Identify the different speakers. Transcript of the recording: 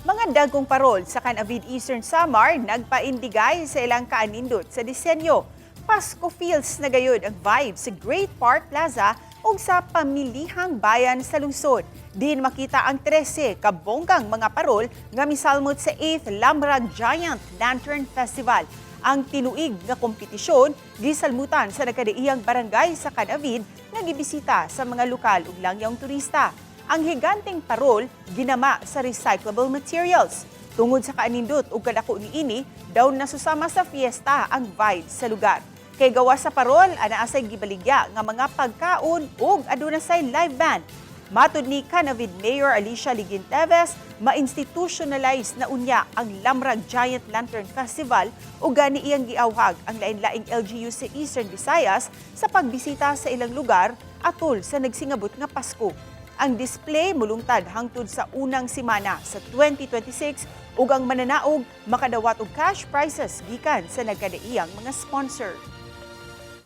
Speaker 1: Mga dagkong parol sa Canavid Eastern Samar nagpaindigay sa ilang kaanindot sa disenyo. Pasko feels na gayud ang vibe sa Great Park Plaza ug sa pamilihang bayan sa lungsod. Din makita ang 13 kabonggang mga parol nga misalmot sa 8th Lamrag Giant Lantern Festival. Ang tinuig nga kompetisyon gisalmutan sa nagkadaiyang barangay sa Canavid nga gibisita sa mga lokal ug langyawng turista. Ang higanteng parol ginama sa recyclable materials. Tungod sa kaanindot ug kadako niini, daw nasusama sa fiesta ang vibe sa lugar. Kay gawas sa parol, anaasay gibaligya nga mga pagkaon ug aduna say live band. Matud ni Canavid Mayor Alicia Liginteves, ma-institutionalize na unya ang Lamrag Giant Lantern Festival ug gani iyang giawhag ang lain-laing LGU sa Eastern Visayas sa pagbisita sa ilang lugar atol sa nagsingabot nga Pasko. Ang display mulungtad hangtod sa unang semana sa 2026 ug ang mananaog makadawat og cash prizes gikan sa nagkadaiyang mga sponsor.